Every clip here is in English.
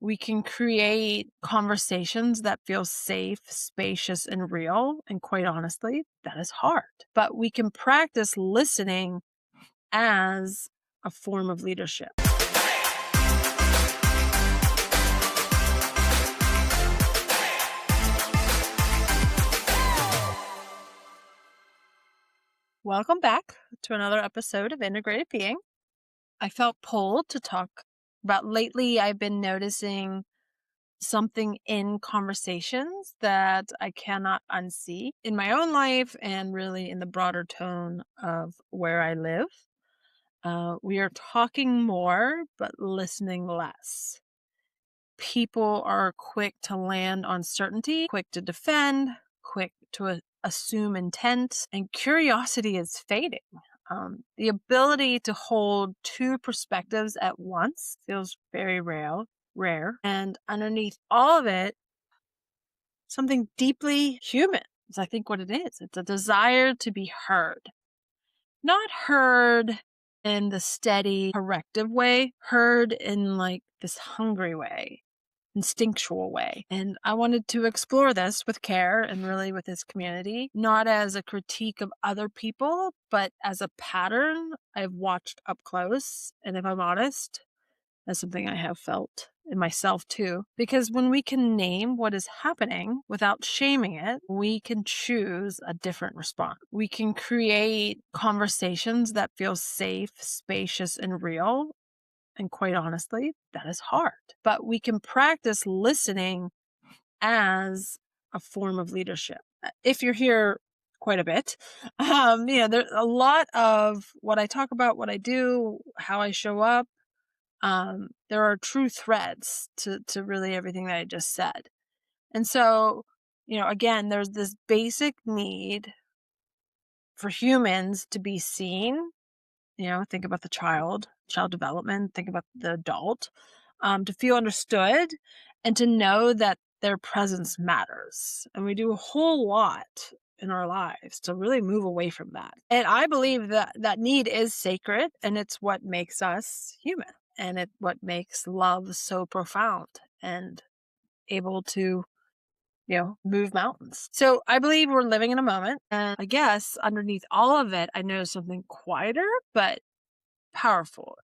We can create conversations that feel safe, spacious, and real. And quite honestly, that is hard. But we can practice listening as a form of leadership. Welcome back to another episode of Integrated Being. I felt pulled to talk about lately. I've been noticing something in conversations that I cannot unsee in my own life and really in the broader tone of where I live. We are talking more, but listening less. People are quick to land on certainty, quick to defend, quick to assume intent, and curiosity is fading. The ability to hold two perspectives at once feels very rare. And underneath all of it, something deeply human is, I think, what it is. It's a desire to be heard. Not heard in the steady, corrective way, heard in like this hungry way, instinctual way. And I wanted to explore this with care and really with this community, not as a critique of other people, but as a pattern I've watched up close. And if I'm honest, that's something I have felt in myself too. Because when we can name what is happening without shaming it, we can choose a different response. We can create conversations that feel safe, spacious, and real. And quite honestly, that is hard. But we can practice listening as a form of leadership. If you're here quite a bit, there's a lot of what I talk about, what I do, how I show up. There are true threads to really everything that I just said. And so, again, there's this basic need for humans to be seen. Think about the child development, think about the adult, to feel understood and to know that their presence matters. And we do a whole lot in our lives to really move away from that. And I believe that that need is sacred, and it's what makes us human, and it's what makes love so profound and able to move mountains. So I believe we're living in a moment. And I guess underneath all of it, I know something quieter, but powerful,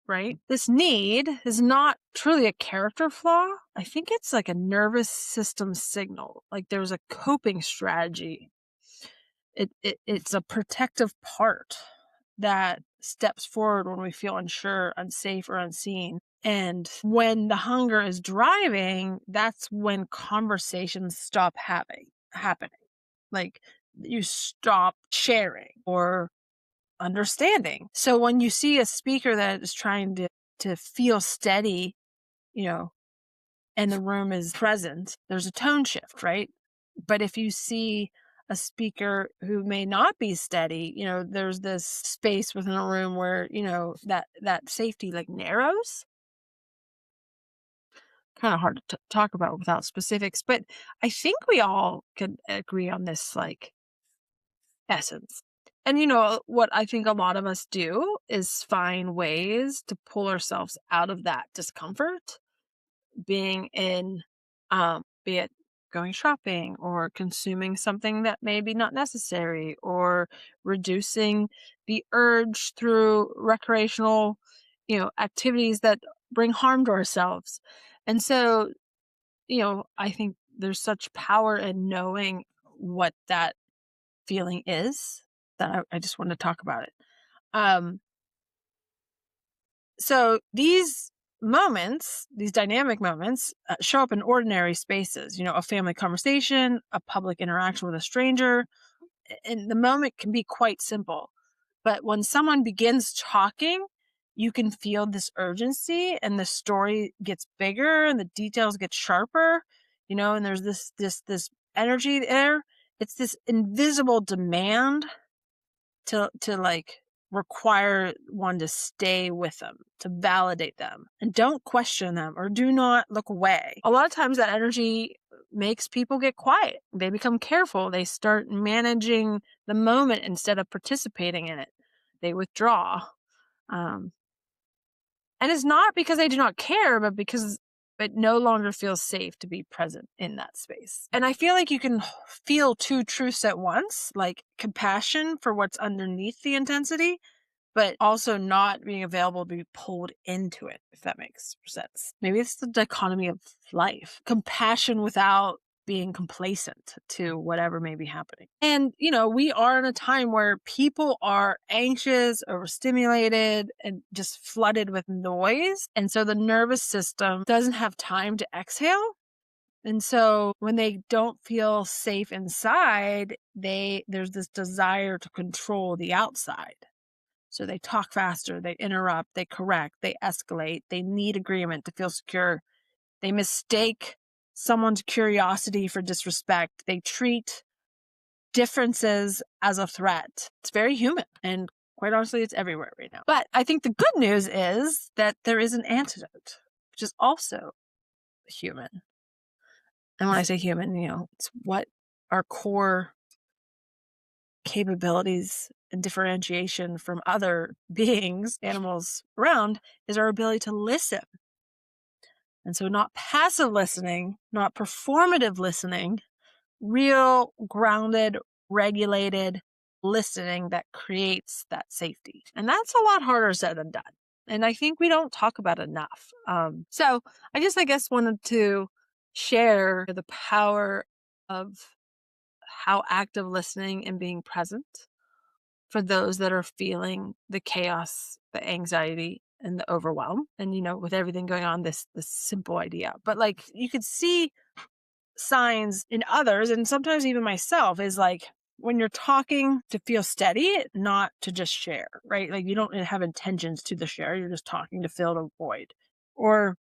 right? This need is not truly a character flaw. I think it's like a nervous system signal. Like there's a coping strategy. It's a protective part that steps forward when we feel unsure, unsafe, or unseen. And when the hunger is driving, that's when conversations stop happening. Like you stop sharing or understanding. So when you see a speaker that is trying to feel steady, and the room is present, there's a tone shift, right? But if you see a speaker who may not be steady, there's this space within a room where, that safety like narrows. Kind of hard to talk about without specifics, but I think we all could agree on this like essence. And what I think a lot of us do is find ways to pull ourselves out of that discomfort, being in, be it going shopping or consuming something that may be not necessary, or reducing the urge through recreational, activities that bring harm to ourselves. And so, I think there's such power in knowing what that feeling is that I just want to talk about it. So these moments, these dynamic moments, show up in ordinary spaces, a family conversation, a public interaction with a stranger, and the moment can be quite simple. But when someone begins talking, you can feel this urgency, and the story gets bigger and the details get sharper, and there's this energy there. It's this invisible demand to like require one to stay with them, to validate them, and don't question them or do not look away. A lot of times that energy makes people get quiet. They become careful. They start managing the moment instead of participating in it. They withdraw. And it's not because they do not care, but because but no longer feels safe to be present in that space. And I feel like you can feel two truths at once, like compassion for what's underneath the intensity, but also not being available to be pulled into it, if that makes sense. Maybe it's the dichotomy of life. Compassion without being complacent to whatever may be happening. And, we are in a time where people are anxious, overstimulated, and just flooded with noise. And so the nervous system doesn't have time to exhale. And so when they don't feel safe inside, there's this desire to control the outside. So they talk faster, they interrupt, they correct, they escalate, they need agreement to feel secure. They mistake someone's curiosity for disrespect. They treat differences as a threat. It's very human. And quite honestly, it's everywhere right now. But I think the good news is that there is an antidote, which is also human. And when I say human, it's what our core capabilities and differentiation from other beings, animals around, is our ability to listen. And so not passive listening, not performative listening, real grounded, regulated listening that creates that safety. And that's a lot harder said than done. And I think we don't talk about enough. So I guess wanted to share the power of how active listening and being present for those that are feeling the chaos, the anxiety, and the overwhelm. And, with everything going on, this simple idea. But like you could see signs in others, and sometimes even myself, is like when you're talking to feel steady, not to just share, right? Like you don't have intentions to the share. You're just talking to fill the void. Or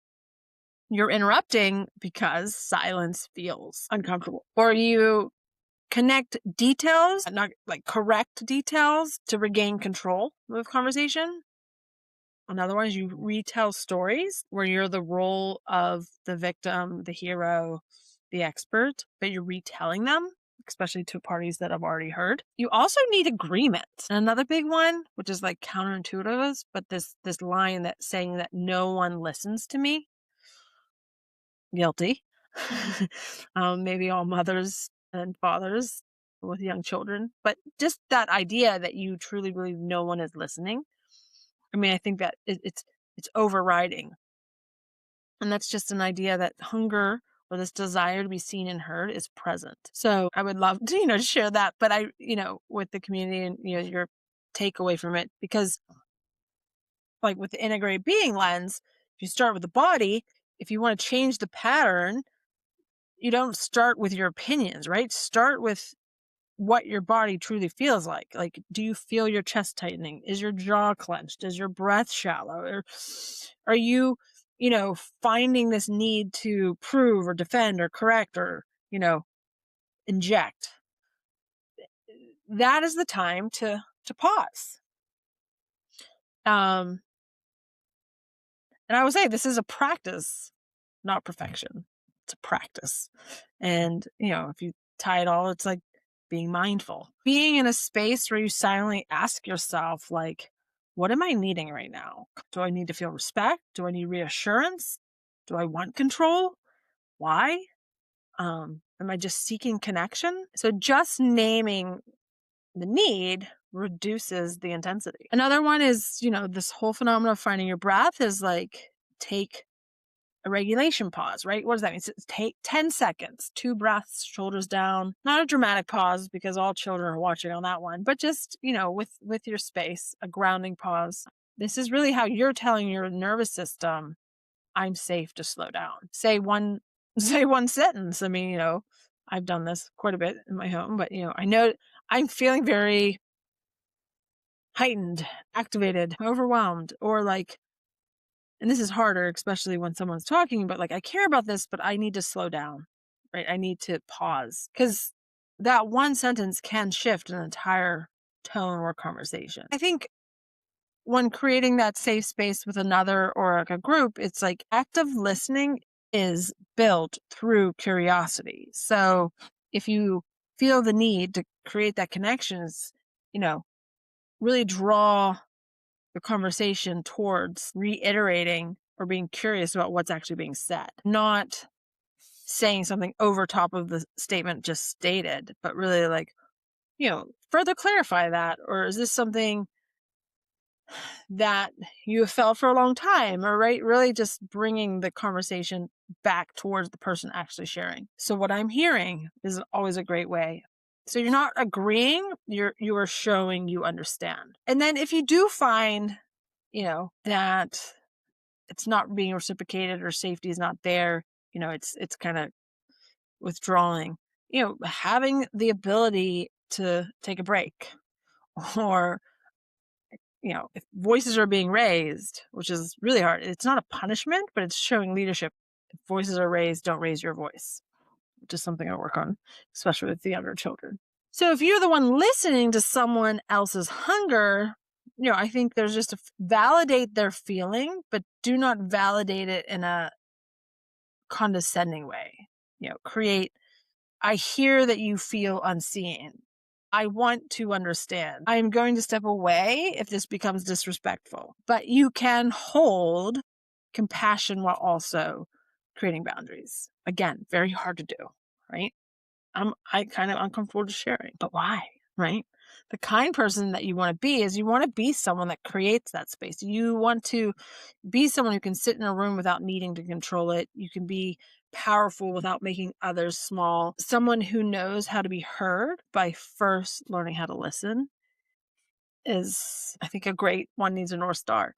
you're interrupting because silence feels uncomfortable. Or you connect details, not like correct details, to regain control of conversation. Another one is you retell stories where you're the role of the victim, the hero, the expert, but you're retelling them, especially to parties that have already heard. You also need agreement. And another big one, which is like counterintuitive, but this line that saying that no one listens to me. Guilty. Maybe all mothers and fathers with young children, but just that idea that you truly believe no one is listening. I mean, I think that it's overriding. And that's just an idea that hunger or this desire to be seen and heard is present. So I would love to, share that, but with the community and, your takeaway from it, because like with the integrated being lens, if you start with the body, if you want to change the pattern, you don't start with your opinions, right? Start with what your body truly feels like. Like, do you feel your chest tightening? Is your jaw clenched? Is your breath shallow? Or are you, finding this need to prove or defend or correct or, inject? That is the time to pause. And I would say this is a practice, not perfection. It's a practice. And, if you tie it all, it's like being mindful. Being in a space where you silently ask yourself, like, what am I needing right now? Do I need to feel respect? Do I need reassurance? Do I want control? Why? Am I just seeking connection? So just naming the need reduces the intensity. Another one is, this whole phenomenon of finding your breath is like, take a regulation pause, right? What does that mean? So take 10 seconds, 2 breaths, shoulders down, not a dramatic pause because all children are watching on that one, but just, with your space, a grounding pause. This is really how you're telling your nervous system, I'm safe to slow down. Say one sentence. I mean, I've done this quite a bit in my home, but I know I'm feeling very heightened, activated, overwhelmed, or like, and this is harder, especially when someone's talking, but like, I care about this, but I need to slow down, right? I need to pause, because that one sentence can shift an entire tone or conversation. I think when creating that safe space with another or like a group, it's like active listening is built through curiosity. So if you feel the need to create that connections, really draw the conversation towards reiterating or being curious about what's actually being said, not saying something over top of the statement just stated, but really like, further clarify that. Or is this something that you have felt for a long time? Or, right, really just bringing the conversation back towards the person actually sharing. So what I'm hearing is always a great way. So you're not agreeing, you are showing you understand. And then if you do find, that it's not being reciprocated or safety is not there, it's kind of withdrawing, having the ability to take a break, or, if voices are being raised, which is really hard, it's not a punishment, but it's showing leadership. If voices are raised, don't raise your voice, which is something I work on, especially with the younger children. So if you're the one listening to someone else's hunger, I think there's just to validate their feeling, but do not validate it in a condescending way. Create, I hear that you feel unseen. I want to understand. I am going to step away if this becomes disrespectful. But you can hold compassion while also creating boundaries. Again, very hard to do, right? I kind of uncomfortable just sharing. But why, right? The kind person that you want to be is you want to be someone that creates that space. You want to be someone who can sit in a room without needing to control it. You can be powerful without making others small. Someone who knows how to be heard by first learning how to listen is, I think, a great one needs a North Star.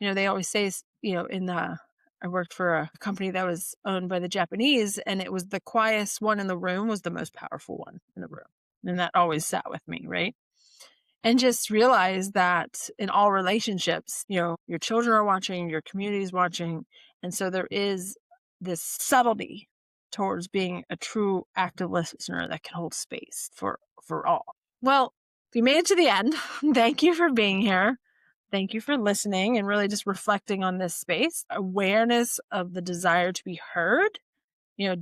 They always say, I worked for a company that was owned by the Japanese, and it was the quietest one in the room was the most powerful one in the room. And that always sat with me, right? And just realize that in all relationships, your children are watching, your community is watching. And so there is this subtlety towards being a true active listener that can hold space for all. Well, if you made it to the end, thank you for being here. Thank you for listening and really just reflecting on this space. Awareness of the desire to be heard,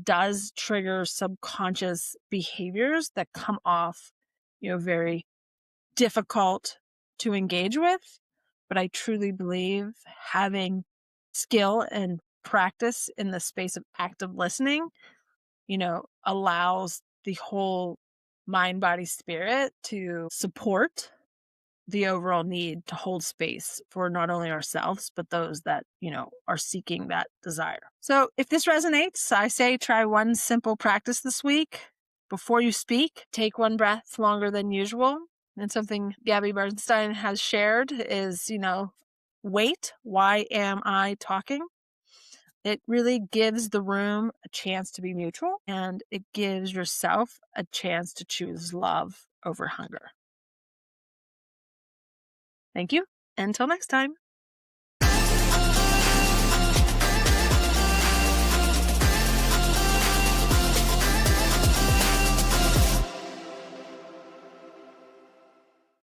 does trigger subconscious behaviors that come off, very difficult to engage with. But I truly believe having skill and practice in the space of active listening, allows the whole mind, body, spirit to support the overall need to hold space for not only ourselves, but those that, are seeking that desire. So if this resonates, I say try one simple practice this week. Before you speak, take one breath longer than usual. And something Gabby Bernstein has shared is, wait, why am I talking? It really gives the room a chance to be mutual, and it gives yourself a chance to choose love over hunger. Thank you. Until next time.